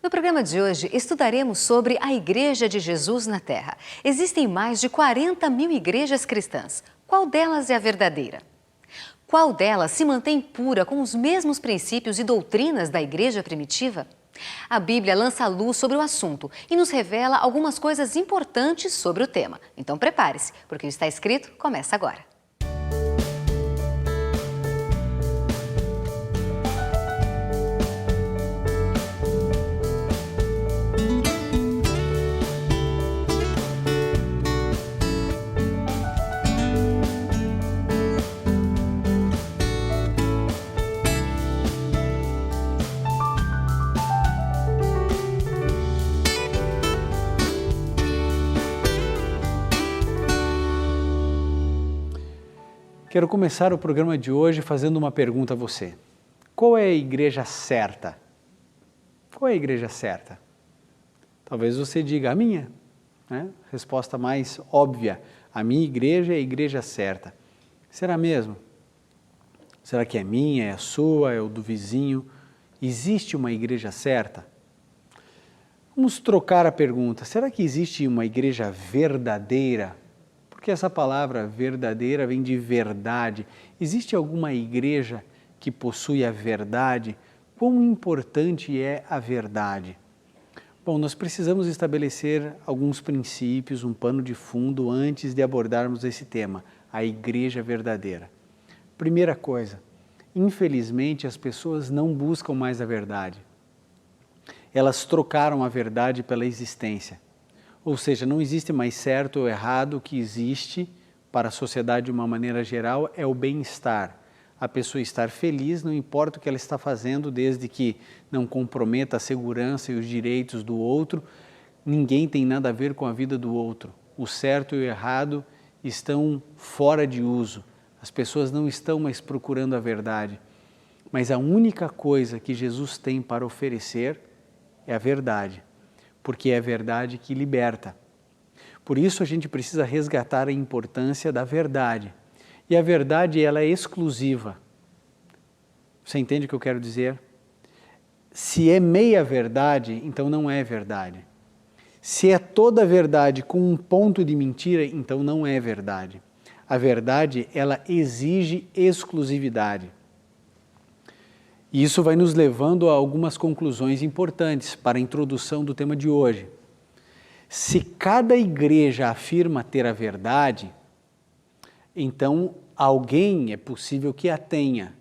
No programa de hoje, estudaremos sobre a Igreja de Jesus na Terra. Existem mais de 40 mil igrejas cristãs. Qual delas é a verdadeira? Qual delas se mantém pura com os mesmos princípios e doutrinas da igreja primitiva? A Bíblia lança luz sobre o assunto e nos revela algumas coisas importantes sobre o tema. Então prepare-se, porque o Está Escrito começa agora. Quero começar o programa de hoje fazendo uma pergunta a você. Qual é a igreja certa? Qual é a igreja certa? Talvez você diga a minha, né? Resposta mais óbvia, a minha igreja é a igreja certa. Será mesmo? Será que é minha, é a sua, é o do vizinho? Existe uma igreja certa? Vamos trocar a pergunta, será que existe uma igreja verdadeira? Porque essa palavra verdadeira vem de verdade. Existe alguma igreja que possui a verdade? Quão importante é a verdade? Bom, nós precisamos estabelecer alguns princípios, um pano de fundo antes de abordarmos esse tema, a igreja verdadeira. Primeira coisa, infelizmente as pessoas não buscam mais a verdade. Elas trocaram a verdade pela existência. Ou seja, não existe mais certo ou errado, o que existe para a sociedade de uma maneira geral é o bem-estar. A pessoa estar feliz, não importa o que ela está fazendo, desde que não comprometa a segurança e os direitos do outro, ninguém tem nada a ver com a vida do outro. O certo e o errado estão fora de uso. As pessoas não estão mais procurando a verdade. Mas a única coisa que Jesus tem para oferecer é a verdade. Porque é a verdade que liberta. Por isso a gente precisa resgatar a importância da verdade. E a verdade, ela é exclusiva. Você entende o que eu quero dizer? Se é meia verdade, então não é verdade. Se é toda verdade com um ponto de mentira, então não é verdade. A verdade, ela exige exclusividade. E isso vai nos levando a algumas conclusões importantes para a introdução do tema de hoje. Se cada igreja afirma ter a verdade, então alguém é possível que a tenha.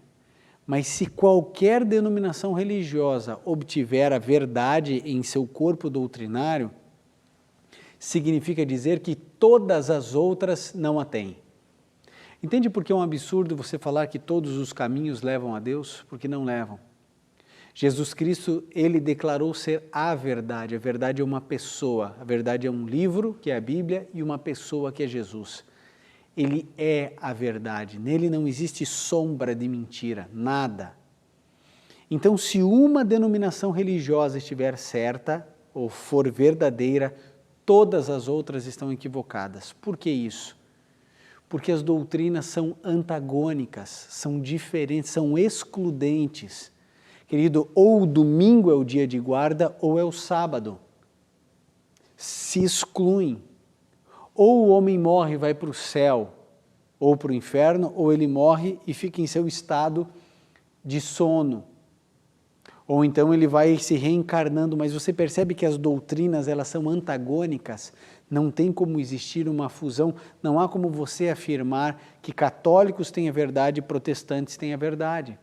Mas se qualquer denominação religiosa obtiver a verdade em seu corpo doutrinário, significa dizer que todas as outras não a têm. Entende por que é um absurdo você falar que todos os caminhos levam a Deus? Porque não levam. Jesus Cristo, ele declarou ser a verdade é uma pessoa, a verdade é um livro, que é a Bíblia, e uma pessoa, que é Jesus. Ele é a verdade, nele não existe sombra de mentira, nada. Então, se uma denominação religiosa estiver certa, ou for verdadeira, todas as outras estão equivocadas. Por que isso? Porque as doutrinas são antagônicas, são diferentes, são excludentes. Querido, ou o domingo é o dia de guarda ou é o sábado. Se excluem. Ou o homem morre e vai para o céu ou para o inferno, ou ele morre e fica em seu estado de sono. Ou então ele vai se reencarnando, mas você percebe que as doutrinas, elas são antagônicas, não tem como existir uma fusão, não há como você afirmar que católicos têm a verdade e protestantes têm a verdade.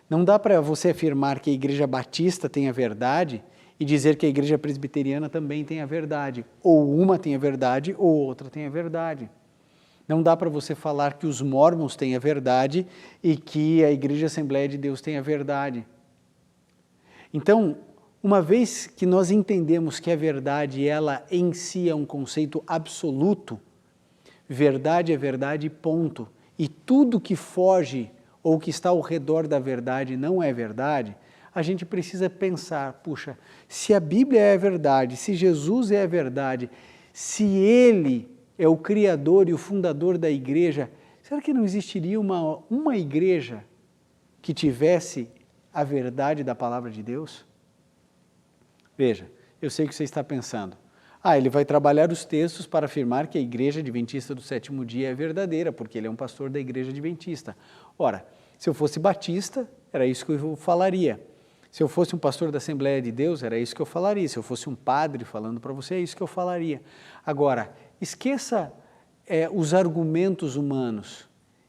Não dá para você afirmar que a igreja batista tem a verdade e dizer que a igreja presbiteriana também tem a verdade. Ou uma tem a verdade ou outra tem a verdade. Não dá para você falar que os mórmons têm a verdade e que a Igreja Assembleia de Deus tem a verdade. Então, uma vez que nós entendemos que a verdade, ela em si é um conceito absoluto, verdade é verdade, ponto. E tudo que foge ou que está ao redor da verdade não é verdade, a gente precisa pensar, puxa, se a Bíblia é a verdade, se Jesus é a verdade, se Ele é o Criador e o fundador da igreja, será que não existiria uma igreja que tivesse a verdade da palavra de Deus? Veja, eu sei que você está pensando, ele vai trabalhar os textos para afirmar que a Igreja Adventista do Sétimo Dia é verdadeira, porque ele é um pastor da Igreja Adventista. Ora, se eu fosse batista, era isso que eu falaria. Se eu fosse um pastor da Assembleia de Deus, era isso que eu falaria. Se eu fosse um padre falando para você, é isso que eu falaria. Agora, esqueça os argumentos humanos,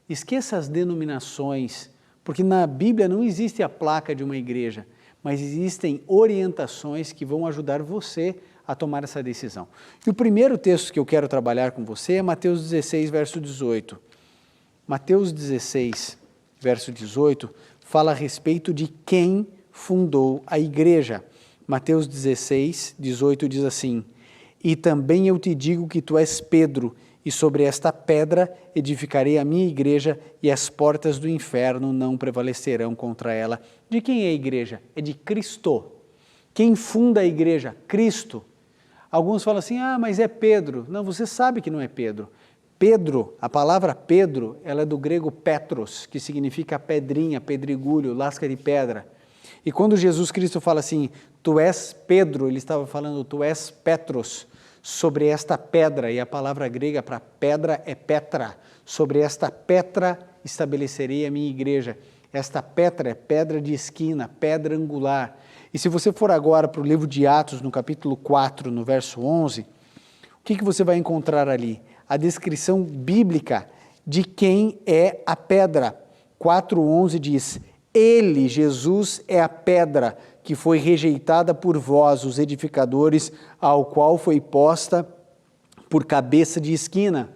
esqueça as denominações, porque na Bíblia não existe a placa de uma igreja, mas existem orientações que vão ajudar você a tomar essa decisão. E o primeiro texto que eu quero trabalhar com você é Mateus 16, verso 18. Mateus 16, verso 18, fala a respeito de quem fundou a igreja. Mateus 16, 18 diz assim: E também eu te digo que tu és Pedro, e sobre esta pedra edificarei a minha igreja, e as portas do inferno não prevalecerão contra ela. De quem é a igreja? É de Cristo. Quem funda a igreja? Cristo. Alguns falam assim, mas é Pedro. Não, você sabe que não é Pedro. Pedro, a palavra Pedro, ela é do grego Petros, que significa pedrinha, pedregulho, lasca de pedra. E quando Jesus Cristo fala assim, tu és Pedro, ele estava falando, tu és Petros, sobre esta pedra, e a palavra grega para pedra é Petra, sobre esta Petra estabelecerei a minha igreja. Esta Petra é pedra de esquina, pedra angular. E se você for agora para o livro de Atos, no capítulo 4, no verso 11, o que você vai encontrar ali? A descrição bíblica de quem é a pedra. 4:11 diz, ele, Jesus, é a pedra que foi rejeitada por vós, os edificadores, ao qual foi posta por cabeça de esquina.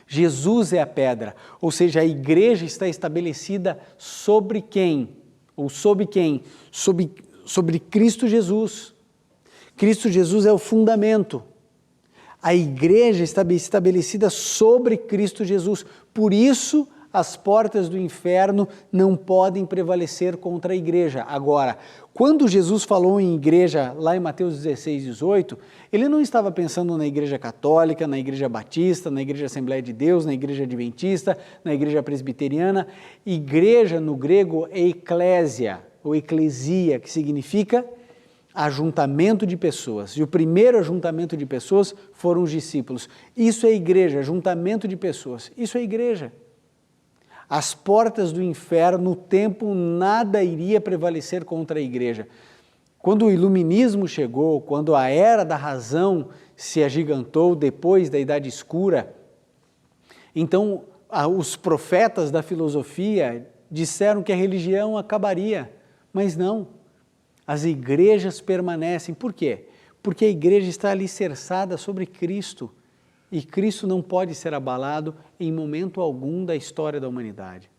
Jesus é a pedra, ou seja, a igreja está estabelecida sobre quem? Ou sob quem? Sobre Cristo Jesus. Cristo Jesus é o fundamento. A igreja está estabelecida sobre Cristo Jesus. Por isso, as portas do inferno não podem prevalecer contra a igreja. Agora, quando Jesus falou em igreja, lá em Mateus 16, 18, ele não estava pensando na igreja católica, na igreja batista, na igreja Assembleia de Deus, na igreja adventista, na igreja presbiteriana. Igreja, no grego, é eclésia, ou eclesia, que significa ajuntamento de pessoas. E o primeiro ajuntamento de pessoas foram os discípulos. Isso é igreja, ajuntamento de pessoas. Isso é igreja. As portas do inferno, no tempo, nada iria prevalecer contra a igreja. Quando o iluminismo chegou, quando a era da razão se agigantou depois da Idade Escura, então os profetas da filosofia disseram que a religião acabaria, mas não. As igrejas permanecem. Por quê? Porque a igreja está alicerçada sobre Cristo. E Cristo não pode ser abalado em momento algum da história da humanidade.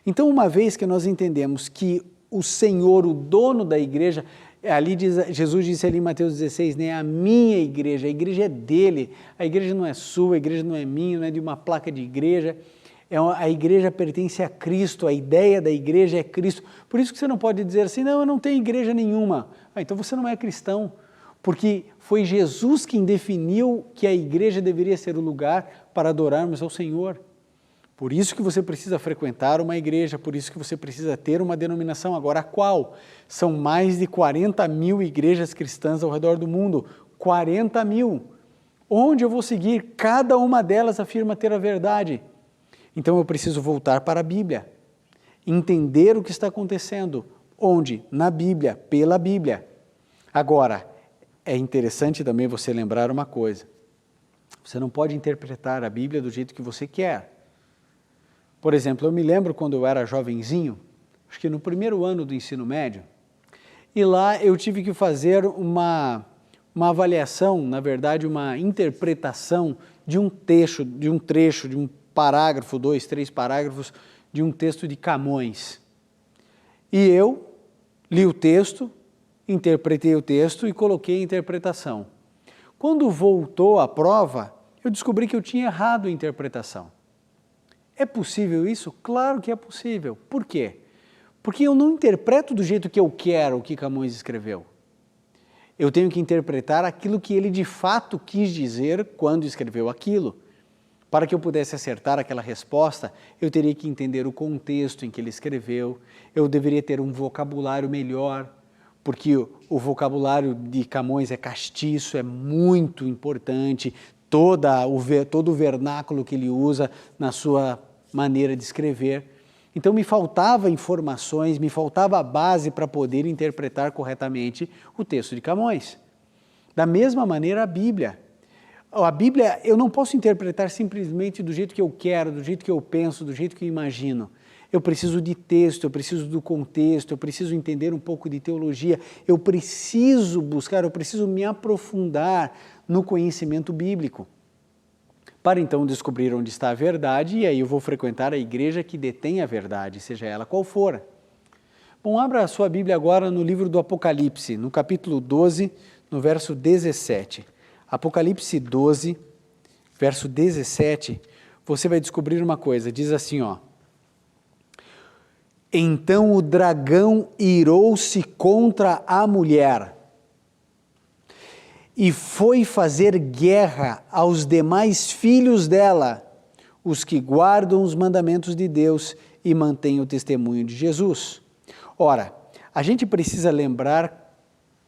Então, uma vez que nós entendemos que o Senhor, o dono da igreja, Jesus disse ali em Mateus 16, a minha igreja, a igreja é dele, a igreja não é sua, a igreja não é minha, não é de uma placa de igreja, a igreja pertence a Cristo, a ideia da igreja é Cristo. Por isso que você não pode dizer assim, não, eu não tenho igreja nenhuma. Então você não é cristão. Porque foi Jesus quem definiu que a igreja deveria ser o lugar para adorarmos ao Senhor. Por isso que você precisa frequentar uma igreja, por isso que você precisa ter uma denominação. Agora, qual? São mais de 40 mil igrejas cristãs ao redor do mundo. 40 mil. Onde eu vou seguir? Cada uma delas afirma ter a verdade. Então eu preciso voltar para a Bíblia. Entender o que está acontecendo. Onde? Na Bíblia, pela Bíblia. Agora, é interessante também você lembrar uma coisa. Você não pode interpretar a Bíblia do jeito que você quer. Por exemplo, eu me lembro quando eu era jovenzinho, acho que no primeiro ano do ensino médio, e lá eu tive que fazer uma avaliação, na verdade, uma interpretação de um trecho, de um parágrafo, 2, 3 parágrafos, de um texto de Camões. E eu li o texto, interpretei o texto e coloquei a interpretação. Quando voltou a prova, eu descobri que eu tinha errado a interpretação. É possível isso? Claro que é possível. Por quê? Porque eu não interpreto do jeito que eu quero o que Camões escreveu. Eu tenho que interpretar aquilo que ele de fato quis dizer quando escreveu aquilo. Para que eu pudesse acertar aquela resposta, eu teria que entender o contexto em que ele escreveu, eu deveria ter um vocabulário melhor. porque o vocabulário de Camões é castiço, é muito importante, todo o vernáculo que ele usa na sua maneira de escrever. Então me faltava informações, me faltava a base para poder interpretar corretamente o texto de Camões. Da mesma maneira a Bíblia. A Bíblia eu não posso interpretar simplesmente do jeito que eu quero, do jeito que eu penso, do jeito que eu imagino. Eu preciso de texto, eu preciso do contexto, eu preciso entender um pouco de teologia, eu preciso buscar, eu preciso me aprofundar no conhecimento bíblico, para então descobrir onde está a verdade, e aí eu vou frequentar a igreja que detém a verdade, seja ela qual for. Bom, abra a sua Bíblia agora no livro do Apocalipse, no capítulo 12, no verso 17. Apocalipse 12, verso 17, você vai descobrir uma coisa, diz assim, ó. Então o dragão irou-se contra a mulher e foi fazer guerra aos demais filhos dela, os que guardam os mandamentos de Deus e mantêm o testemunho de Jesus. Ora, a gente precisa lembrar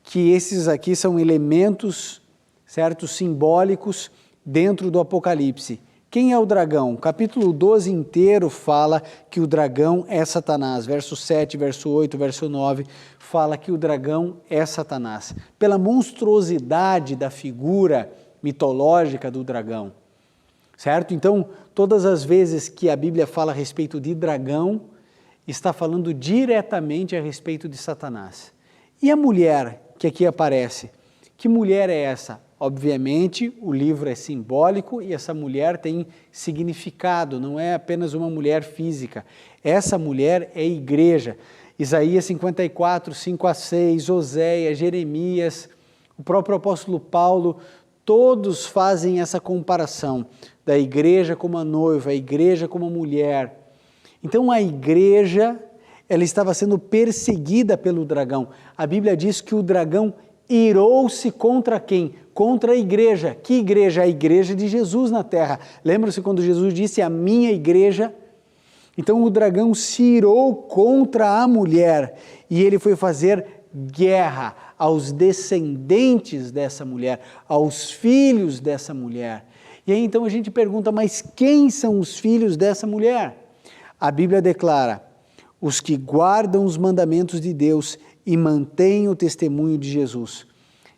que esses aqui são elementos, certo, simbólicos dentro do Apocalipse. Quem é o dragão? O capítulo 12 inteiro fala que o dragão é Satanás. Verso 7, verso 8, verso 9, fala que o dragão é Satanás. Pela monstruosidade da figura mitológica do dragão, certo? Então, todas as vezes que a Bíblia fala a respeito de dragão, está falando diretamente a respeito de Satanás. E a mulher que aqui aparece? Que mulher é essa? Obviamente, o livro é simbólico e essa mulher tem significado, não é apenas uma mulher física. Essa mulher é igreja. Isaías 54, 5 a 6, Oséias, Jeremias, o próprio apóstolo Paulo, todos fazem essa comparação da igreja como a noiva, a igreja como a mulher. Então a igreja, ela estava sendo perseguida pelo dragão. A Bíblia diz que o dragão irou-se contra quem? Contra a igreja. Que igreja? A igreja de Jesus na terra. Lembra-se quando Jesus disse a minha igreja? Então o dragão se irou contra a mulher e ele foi fazer guerra aos descendentes dessa mulher, aos filhos dessa mulher. E aí então a gente pergunta, mas quem são os filhos dessa mulher? A Bíblia declara, os que guardam os mandamentos de Deus e mantêm o testemunho de Jesus.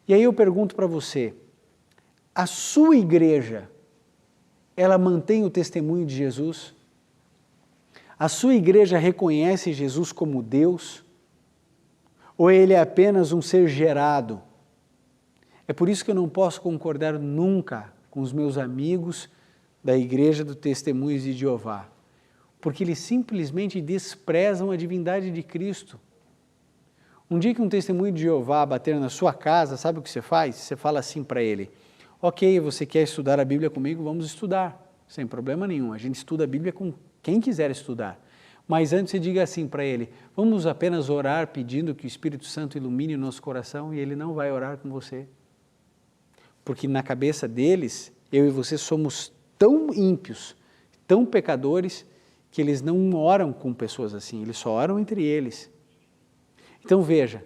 E aí eu pergunto para você, a sua igreja, ela mantém o testemunho de Jesus? A sua igreja reconhece Jesus como Deus? Ou ele é apenas um ser gerado? É por isso que eu não posso concordar nunca com os meus amigos da igreja do Testemunhos de Jeová, porque eles simplesmente desprezam a divindade de Cristo. Um dia que um testemunho de Jeová bater na sua casa, sabe o que você faz? Você fala assim para ele, ok, você quer estudar a Bíblia comigo? Vamos estudar, sem problema nenhum. A gente estuda a Bíblia com quem quiser estudar. Mas antes você diga assim para ele, vamos apenas orar pedindo que o Espírito Santo ilumine o nosso coração, e ele não vai orar com você. Porque na cabeça deles, eu e você somos tão ímpios, tão pecadores, que eles não oram com pessoas assim, eles só oram entre eles. Então veja,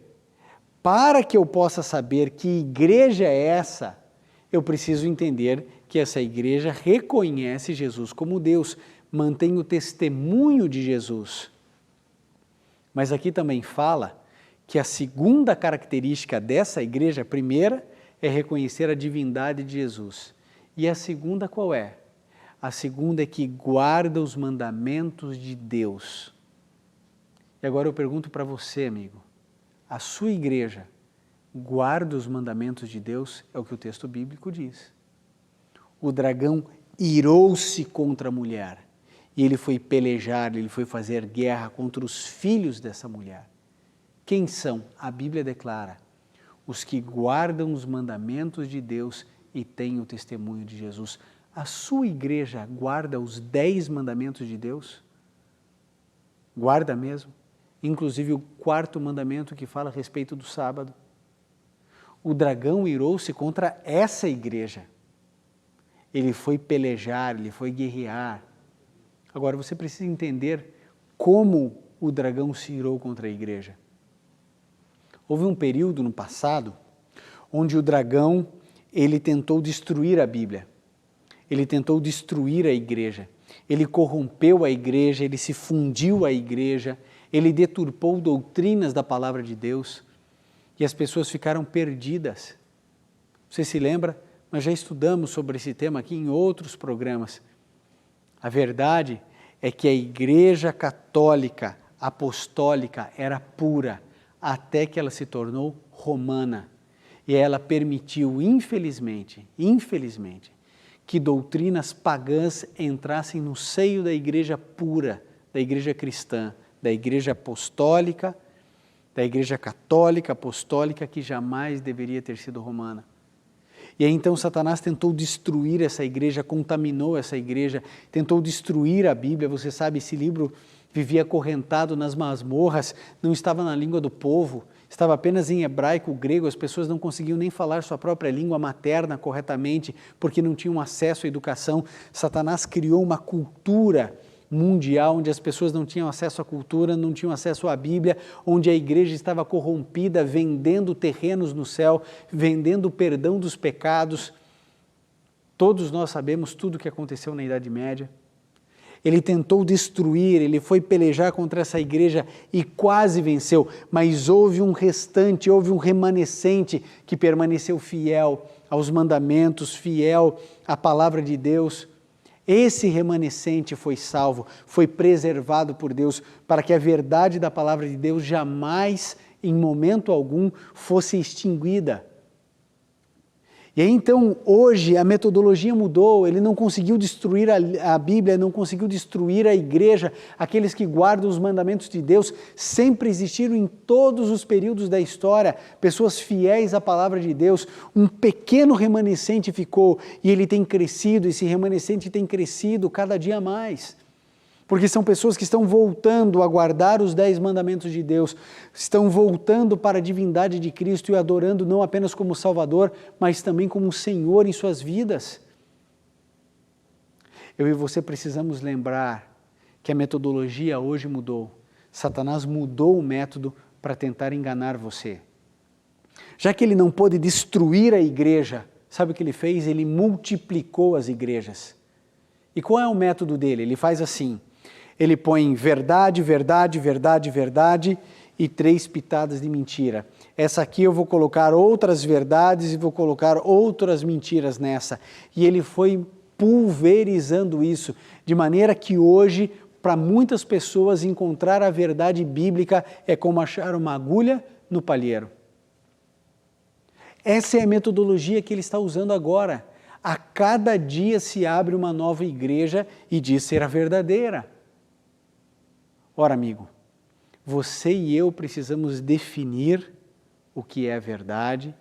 para que eu possa saber que igreja é essa, eu preciso entender que essa igreja reconhece Jesus como Deus, mantém o testemunho de Jesus. Mas aqui também fala que a segunda característica dessa igreja, a primeira, é reconhecer a divindade de Jesus. E a segunda qual é? A segunda é que guarda os mandamentos de Deus. E agora eu pergunto para você, amigo, a sua igreja guarda os mandamentos de Deus? É o que o texto bíblico diz. O dragão irou-se contra a mulher e ele foi pelejar, ele foi fazer guerra contra os filhos dessa mulher. Quem são? A Bíblia declara, os que guardam os mandamentos de Deus e têm o testemunho de Jesus. A sua igreja guarda os 10 mandamentos de Deus? Guarda mesmo? Inclusive o 4º mandamento que fala a respeito do sábado. O dragão irou-se contra essa igreja. Ele foi pelejar, ele foi guerrear. Agora você precisa entender como o dragão se irou contra a igreja. Houve um período no passado onde o dragão, ele tentou destruir a Bíblia. Ele tentou destruir a igreja. Ele corrompeu a igreja, ele se fundiu à igreja, ele deturpou doutrinas da palavra de Deus e as pessoas ficaram perdidas. Você se lembra? Nós já estudamos sobre esse tema aqui em outros programas. A verdade é que a igreja católica, apostólica, era pura, até que ela se tornou romana. E ela permitiu, infelizmente, que doutrinas pagãs entrassem no seio da igreja pura, da igreja cristã, da igreja apostólica, da igreja católica, apostólica, que jamais deveria ter sido romana. E aí então Satanás tentou destruir essa igreja, contaminou essa igreja, tentou destruir a Bíblia. Você sabe, esse livro vivia acorrentado nas masmorras, não estava na língua do povo, estava apenas em hebraico, grego, as pessoas não conseguiam nem falar sua própria língua materna corretamente, porque não tinham acesso à educação. Satanás criou uma cultura mundial, onde as pessoas não tinham acesso à cultura, não tinham acesso à Bíblia, onde a igreja estava corrompida, vendendo terrenos no céu, vendendo o perdão dos pecados. Todos nós sabemos tudo o que aconteceu na Idade Média. Ele tentou destruir, ele foi pelejar contra essa igreja e quase venceu, mas houve um restante, houve um remanescente que permaneceu fiel aos mandamentos, fiel à palavra de Deus. Esse remanescente foi salvo, foi preservado por Deus, para que a verdade da palavra de Deus jamais, em momento algum, fosse extinguida. E aí então, hoje, a metodologia mudou, ele não conseguiu destruir a Bíblia, não conseguiu destruir a igreja, aqueles que guardam os mandamentos de Deus. Sempre existiram em todos os períodos da história pessoas fiéis à palavra de Deus. Um pequeno remanescente ficou e ele tem crescido, esse remanescente tem crescido cada dia mais. Porque são pessoas que estão voltando a guardar os 10 mandamentos de Deus, estão voltando para a divindade de Cristo e adorando não apenas como Salvador, mas também como Senhor em suas vidas. Eu e você precisamos lembrar que a metodologia hoje mudou. Satanás mudou o método para tentar enganar você. Já que ele não pôde destruir a igreja, sabe o que ele fez? Ele multiplicou as igrejas. E qual é o método dele? Ele faz assim: ele põe verdade, verdade, verdade, verdade e 3 pitadas de mentira. Essa aqui eu vou colocar outras verdades e vou colocar outras mentiras nessa. E ele foi pulverizando isso, de maneira que hoje, para muitas pessoas, encontrar a verdade bíblica é como achar uma agulha no palheiro. Essa é a metodologia que ele está usando agora. A cada dia se abre uma nova igreja e diz ser a verdadeira. Ora, amigo, você e eu precisamos definir o que é a verdade,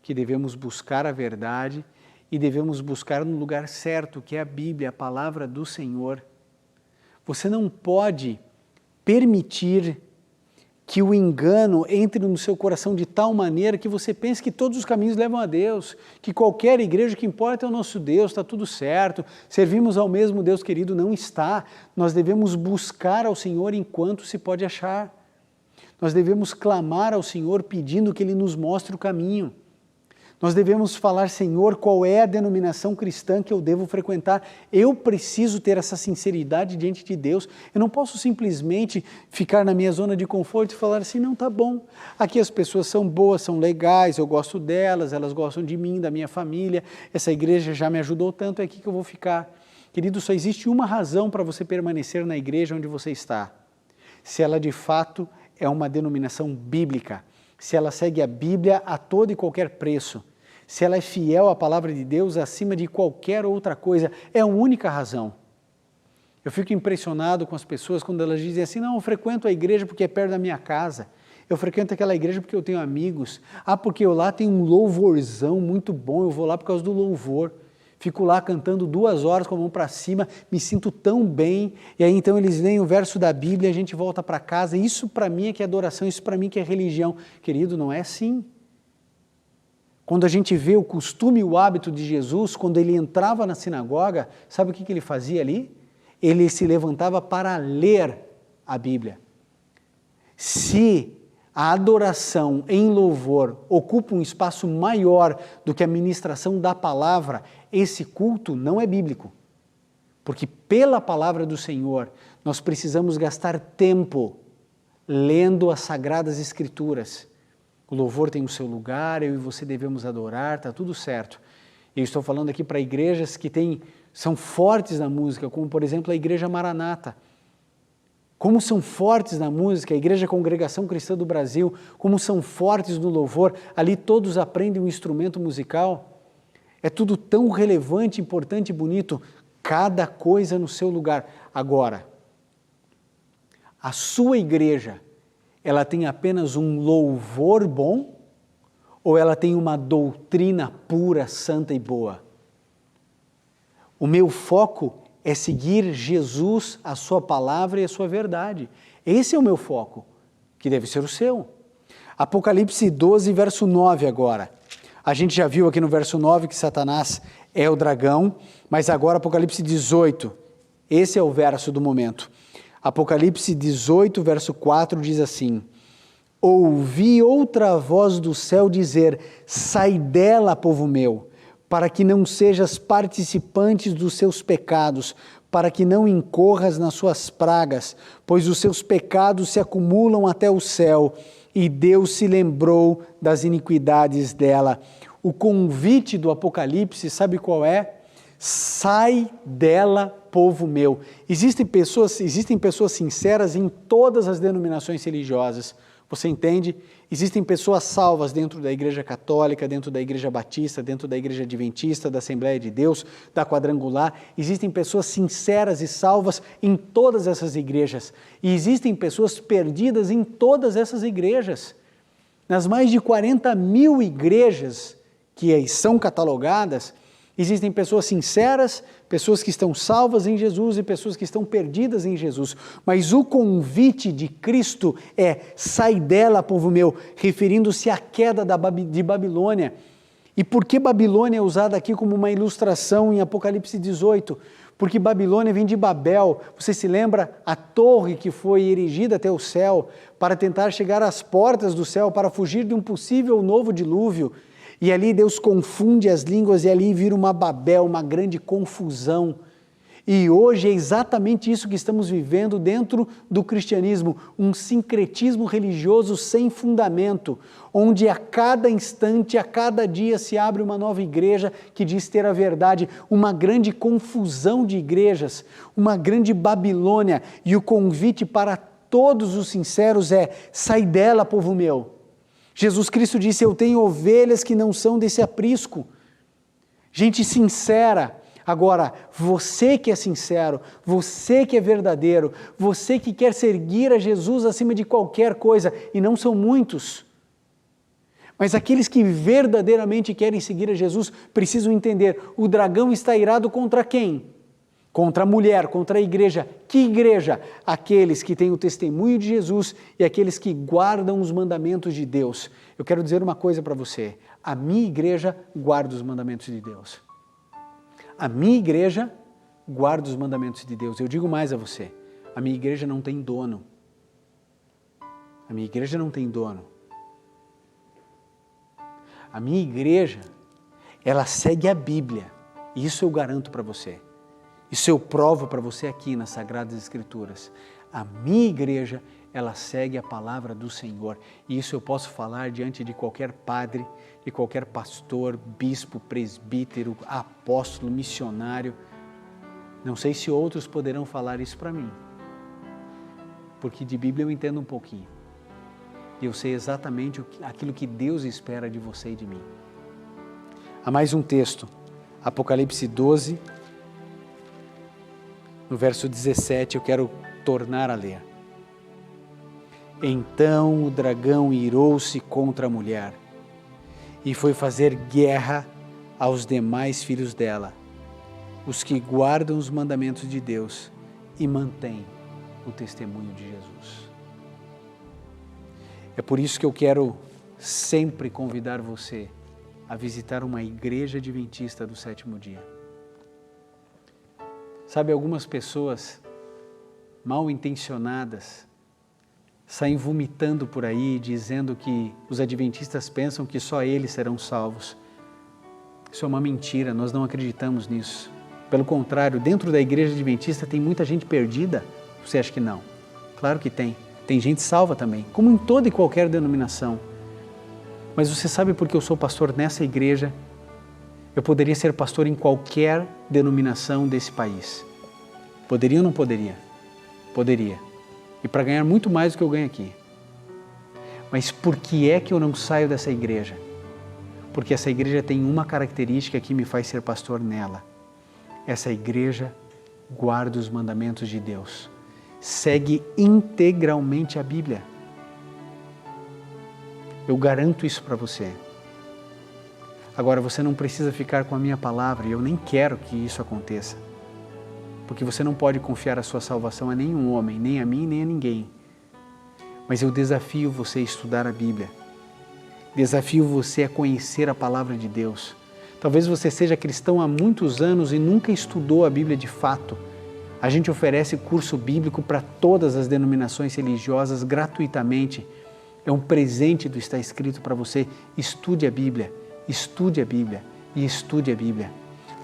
que devemos buscar a verdade e devemos buscar no lugar certo, que é a Bíblia, a palavra do Senhor. Você não pode permitir que o engano entre no seu coração de tal maneira que você pense que todos os caminhos levam a Deus, que qualquer igreja, o que importa é o nosso Deus, está tudo certo, servimos ao mesmo Deus querido. Não está. Nós devemos buscar ao Senhor enquanto se pode achar. Nós devemos clamar ao Senhor pedindo que Ele nos mostre o caminho. Nós devemos falar: Senhor, qual é a denominação cristã que eu devo frequentar? Eu preciso ter essa sinceridade diante de Deus. Eu não posso simplesmente ficar na minha zona de conforto e falar assim: não, tá bom, aqui as pessoas são boas, são legais, eu gosto delas, elas gostam de mim, da minha família, essa igreja já me ajudou tanto, é aqui que eu vou ficar. Querido, só existe uma razão para você permanecer na igreja onde você está: se ela de fato é uma denominação bíblica, se ela segue a Bíblia a todo e qualquer preço, se ela é fiel à palavra de Deus acima de qualquer outra coisa. É a única razão. Eu fico impressionado com as pessoas quando elas dizem assim: não, eu frequento a igreja porque é perto da minha casa, eu frequento aquela igreja porque eu tenho amigos, porque eu lá tenho um louvorzão muito bom, eu vou lá por causa do louvor. Fico lá cantando 2 horas com a mão para cima, me sinto tão bem, e aí então eles leem o verso da Bíblia, a gente volta para casa. Isso para mim é que é adoração, isso para mim que é religião. Querido, não é assim. Quando a gente vê o costume e o hábito de Jesus, quando ele entrava na sinagoga, sabe o que ele fazia ali? Ele se levantava para ler a Bíblia. Se a adoração em louvor ocupa um espaço maior do que a ministração da palavra, esse culto não é bíblico. Porque pela palavra do Senhor, nós precisamos gastar tempo lendo as Sagradas Escrituras. O louvor tem o seu lugar, eu e você devemos adorar, está tudo certo. Eu estou falando aqui para igrejas que são fortes na música, como por exemplo a Igreja Maranata. Como são fortes na música, a Igreja Congregação Cristã do Brasil, como são fortes no louvor, ali todos aprendem um instrumento musical. É tudo tão relevante, importante e bonito, cada coisa no seu lugar. Agora, a sua igreja, ela tem apenas um louvor bom ou ela tem uma doutrina pura, santa e boa? O meu foco é seguir Jesus, a sua palavra e a sua verdade. Esse é o meu foco, que deve ser o seu. Apocalipse 12, verso 9 agora. A gente já viu aqui no verso 9 que Satanás é o dragão, mas agora Apocalipse 18, esse é o verso do momento. Apocalipse 18, verso 4 diz assim: ouvi outra voz do céu dizer, sai dela, povo meu, para que não sejas participantes dos seus pecados, para que não incorras nas suas pragas, pois os seus pecados se acumulam até o céu, e Deus se lembrou das iniquidades dela. O convite do Apocalipse, sabe qual é? Sai dela, povo meu. Existem pessoas sinceras em todas as denominações religiosas. Você entende? Existem pessoas salvas dentro da Igreja Católica, dentro da Igreja Batista, dentro da Igreja Adventista, da Assembleia de Deus, da Quadrangular. Existem pessoas sinceras e salvas em todas essas igrejas. E existem pessoas perdidas em todas essas igrejas. Nas mais de 40 mil igrejas que são catalogadas, existem pessoas sinceras, pessoas que estão salvas em Jesus e pessoas que estão perdidas em Jesus. Mas o convite de Cristo é, sai dela, povo meu, referindo-se à queda de Babilônia. E por que Babilônia é usada aqui como uma ilustração em Apocalipse 18? Porque Babilônia vem de Babel. Você se lembra a torre que foi erigida até o céu para tentar chegar às portas do céu, para fugir de um possível novo dilúvio? E ali Deus confunde as línguas e ali vira uma Babel, uma grande confusão. E hoje é exatamente isso que estamos vivendo dentro do cristianismo, um sincretismo religioso sem fundamento, onde a cada instante, a cada dia se abre uma nova igreja que diz ter a verdade, uma grande confusão de igrejas, uma grande Babilônia, e o convite para todos os sinceros é, sai dela, povo meu. Jesus Cristo disse, eu tenho ovelhas que não são desse aprisco. Gente sincera. Agora, você que é sincero, você que é verdadeiro, você que quer seguir a Jesus acima de qualquer coisa, e não são muitos, mas aqueles que verdadeiramente querem seguir a Jesus precisam entender, o dragão está irado contra quem? Contra a mulher, contra a igreja. Que igreja? Aqueles que têm o testemunho de Jesus e aqueles que guardam os mandamentos de Deus. Eu quero dizer uma coisa para você, a minha igreja guarda os mandamentos de Deus. A minha igreja guarda os mandamentos de Deus. Eu digo mais a você, a minha igreja não tem dono. A minha igreja não tem dono. A minha igreja, ela segue a Bíblia. Isso eu garanto para você. Isso eu provo para você aqui nas Sagradas Escrituras. A minha igreja, ela segue a palavra do Senhor. E isso eu posso falar diante de qualquer padre, de qualquer pastor, bispo, presbítero, apóstolo, missionário. Não sei se outros poderão falar isso para mim. Porque de Bíblia eu entendo um pouquinho. E eu sei exatamente aquilo que Deus espera de você e de mim. Há mais um texto, Apocalipse 12, no verso 17, eu quero tornar a ler. Então o dragão irou-se contra a mulher e foi fazer guerra aos demais filhos dela, os que guardam os mandamentos de Deus e mantêm o testemunho de Jesus. É por isso que eu quero sempre convidar você a visitar uma igreja adventista do sétimo dia. Sabe, algumas pessoas mal intencionadas saem vomitando por aí, dizendo que os adventistas pensam que só eles serão salvos. Isso é uma mentira, nós não acreditamos nisso. Pelo contrário, dentro da igreja adventista tem muita gente perdida. Você acha que não? Claro que tem. Tem gente salva também, como em toda e qualquer denominação. Mas você sabe por que eu sou pastor nessa igreja? Eu poderia ser pastor em qualquer denominação desse país. Poderia ou não poderia? Poderia. E para ganhar muito mais do que eu ganho aqui. Mas por que é que eu não saio dessa igreja? Porque essa igreja tem uma característica que me faz ser pastor nela. Essa igreja guarda os mandamentos de Deus. Segue integralmente a Bíblia. Eu garanto isso para você. Agora, você não precisa ficar com a minha palavra e eu nem quero que isso aconteça. Porque você não pode confiar a sua salvação a nenhum homem, nem a mim, nem a ninguém. Mas eu desafio você a estudar a Bíblia. Desafio você a conhecer a palavra de Deus. Talvez você seja cristão há muitos anos e nunca estudou a Bíblia de fato. A gente oferece curso bíblico para todas as denominações religiosas gratuitamente. É um presente do Está Escrito para você. Estude a Bíblia, estude a Bíblia e estude a Bíblia.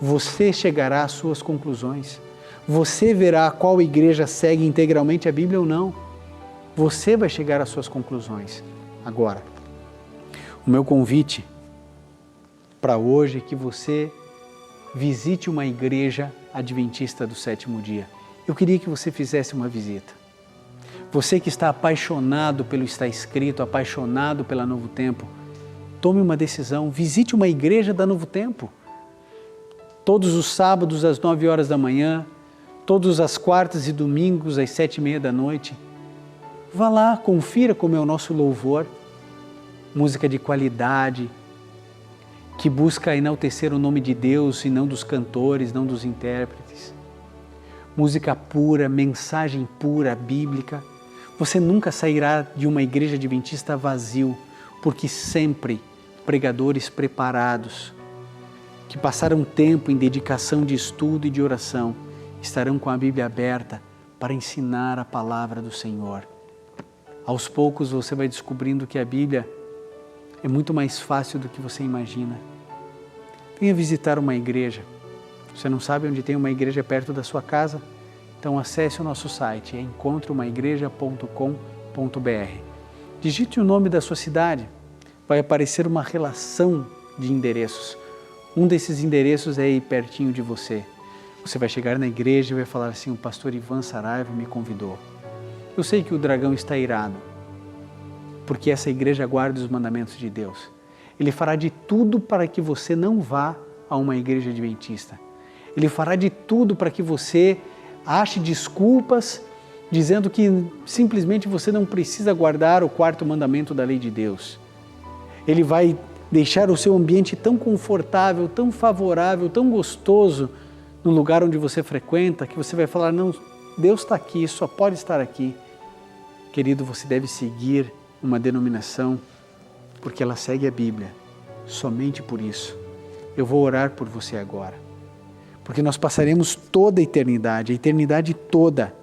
Você chegará às suas conclusões. Você verá qual igreja segue integralmente a Bíblia ou não. Você vai chegar às suas conclusões. Agora, o meu convite para hoje é que você visite uma igreja adventista do sétimo dia. Eu queria que você fizesse uma visita. Você que está apaixonado pelo Está Escrito, apaixonado pela Novo Tempo, tome uma decisão, visite uma igreja da Novo Tempo. Todos os sábados às 9 horas da manhã, todas as quartas e domingos às 7:30 da noite. Vá lá, confira como é o nosso louvor. Música de qualidade, que busca enaltecer o nome de Deus e não dos cantores, não dos intérpretes. Música pura, mensagem pura, bíblica. Você nunca sairá de uma igreja adventista vazio, porque sempre pregadores preparados, que passaram tempo em dedicação de estudo e de oração, estarão com a Bíblia aberta para ensinar a palavra do Senhor. Aos poucos você vai descobrindo que a Bíblia é muito mais fácil do que você imagina. Venha visitar uma igreja. Você não sabe onde tem uma igreja perto da sua casa? Então acesse o nosso site, é encontreumaigreja.com.br. Digite o nome da sua cidade, vai aparecer uma relação de endereços. Um desses endereços é aí pertinho de você. Você vai chegar na igreja e vai falar assim: o pastor Ivan Saraiva me convidou. Eu sei que o dragão está irado, porque essa igreja guarda os mandamentos de Deus. Ele fará de tudo para que você não vá a uma igreja adventista. Ele fará de tudo para que você ache desculpas, dizendo que simplesmente você não precisa guardar o 4º mandamento da lei de Deus. Ele vai deixar o seu ambiente tão confortável, tão favorável, tão gostoso no lugar onde você frequenta, que você vai falar: não, Deus está aqui, só pode estar aqui. Querido, você deve seguir uma denominação porque ela segue a Bíblia. Somente por isso. Eu vou orar por você agora. Porque nós passaremos toda a eternidade toda,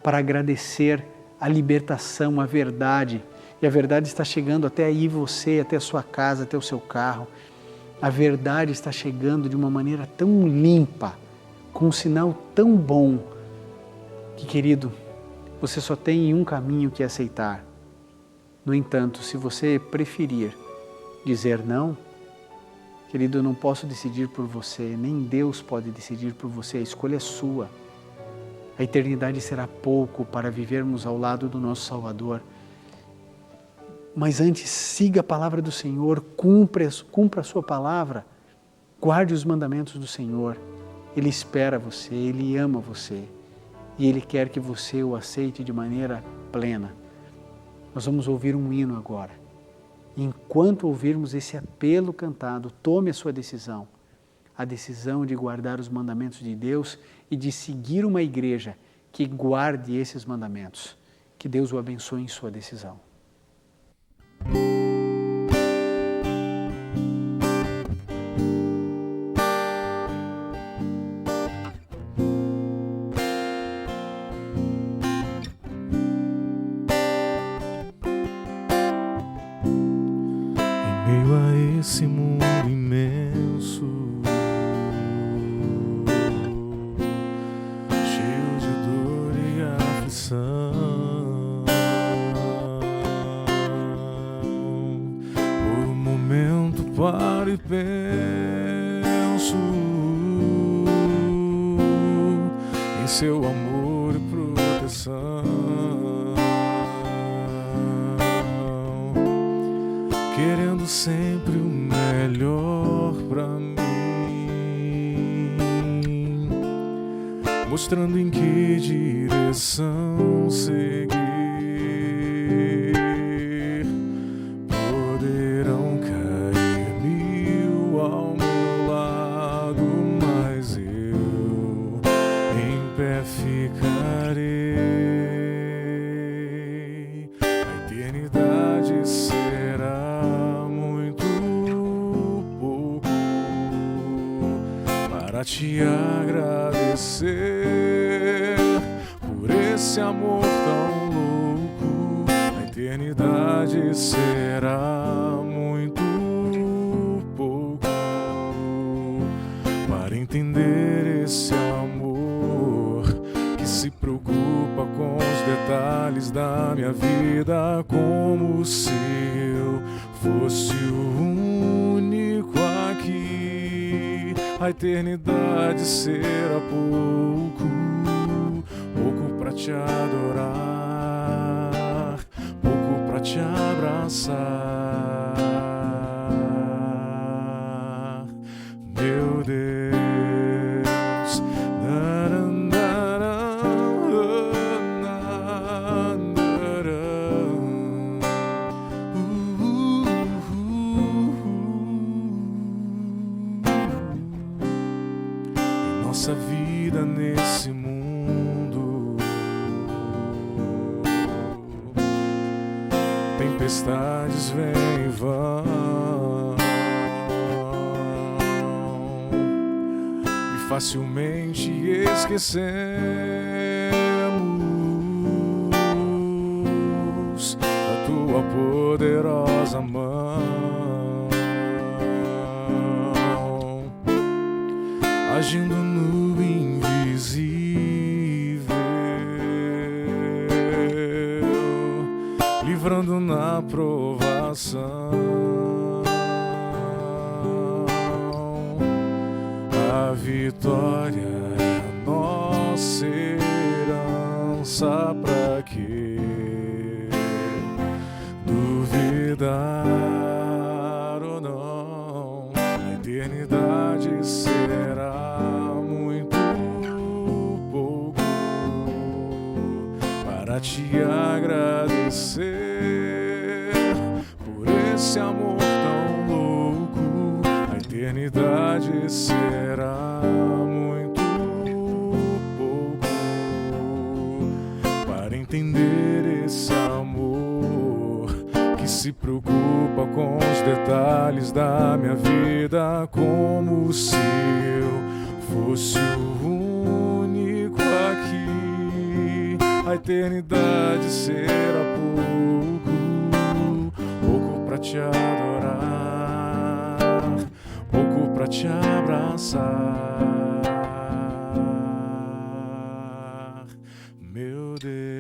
para agradecer a libertação, a verdade. E a verdade está chegando até aí você, até a sua casa, até o seu carro. A verdade está chegando de uma maneira tão limpa, com um sinal tão bom, que, querido, você só tem um caminho que é aceitar. No entanto, se você preferir dizer não, querido, eu não posso decidir por você, nem Deus pode decidir por você, a escolha é sua. A eternidade será pouco para vivermos ao lado do nosso Salvador. Mas antes, siga a palavra do Senhor, cumpra a sua palavra, guarde os mandamentos do Senhor. Ele espera você, Ele ama você e Ele quer que você o aceite de maneira plena. Nós vamos ouvir um hino agora. Enquanto ouvirmos esse apelo cantado, tome a sua decisão. A decisão de guardar os mandamentos de Deus e de seguir uma igreja que guarde esses mandamentos. Que Deus o abençoe em sua decisão. nesse mundo imenso, cheio de dor e aflição. Por um momento paro e penso em seu amor e proteção, querendo sempre o melhor pra mim, mostrando em que direção seguir. Poderão cair 1000 ao meu lado, mas eu em pé ficarei. A eternidade será muito pouco para te agradecer por esse amor tão louco. A eternidade será muito pouco para entender esse amor que se preocupa com os detalhes da minha vida, como se eu fosse o único aqui. A eternidade será pouco, pouco pra te adorar, pouco pra te abraçar, meu Deus. Nossa vida nesse mundo, tempestades vêm e vão, e facilmente esquecemos da tua poderosa mão, agindo no invisível, livrando na provação. A vitória é a nossa herança, pra que duvidar ou não? A eternidade será muito pouco para te agradecer por esse amor tão louco. A eternidade será muito pouco para entender esse amor que se preocupa com os detalhes da minha vida, como se eu fosse o único aqui. A eternidade será pouco, pouco pra te adorar, pouco pra te abraçar, meu Deus.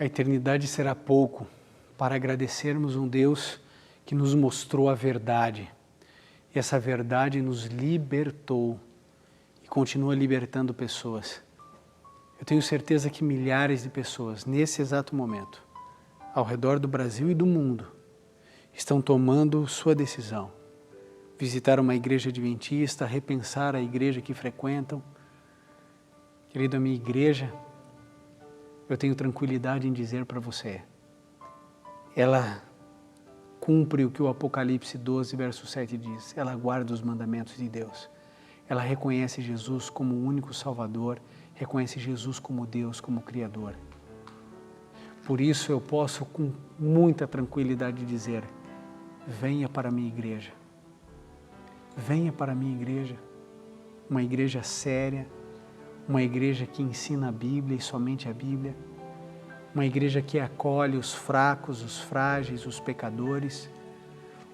A eternidade será pouco para agradecermos um Deus que nos mostrou a verdade. E essa verdade nos libertou. e continua libertando pessoas. Eu tenho certeza que milhares de pessoas, nesse exato momento, ao redor do Brasil e do mundo, estão tomando sua decisão. Visitar uma igreja adventista, repensar a igreja que frequentam. Querido, a minha igreja, eu tenho tranquilidade em dizer para você, ela cumpre o que o Apocalipse 12, verso 7 diz. Ela guarda os mandamentos de Deus. Ela reconhece Jesus como o único Salvador, reconhece Jesus como Deus, como Criador. Por isso eu posso com muita tranquilidade dizer, venha para a minha igreja. Venha para a minha igreja. Uma igreja séria, uma igreja que ensina a Bíblia e somente a Bíblia. Uma igreja que acolhe os fracos, os frágeis, os pecadores.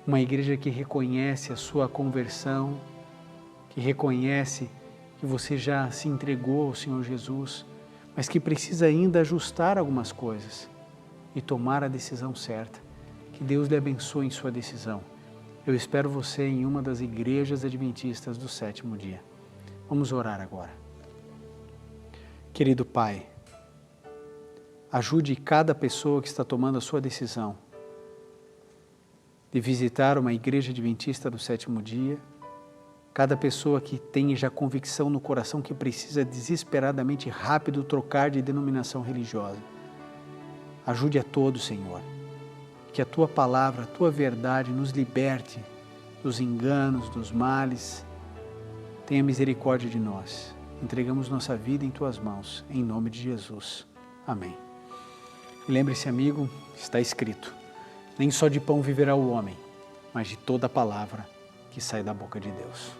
Uma igreja que reconhece a sua conversão, que reconhece que você já se entregou ao Senhor Jesus, mas que precisa ainda ajustar algumas coisas e tomar a decisão certa. Que Deus lhe abençoe em sua decisão. Eu espero você em uma das igrejas adventistas do 7º dia. Vamos orar agora. Querido Pai, ajude cada pessoa que está tomando a sua decisão de visitar uma igreja adventista do 7º dia, cada pessoa que tem já convicção no coração que precisa desesperadamente rápido trocar de denominação religiosa. Ajude a todos, Senhor, que a Tua palavra, a Tua verdade nos liberte dos enganos, dos males. Tenha misericórdia de nós. Entregamos nossa vida em Tuas mãos, em nome de Jesus. Amém. Lembre-se, amigo, está escrito, nem só de pão viverá o homem, mas de toda a palavra que sai da boca de Deus.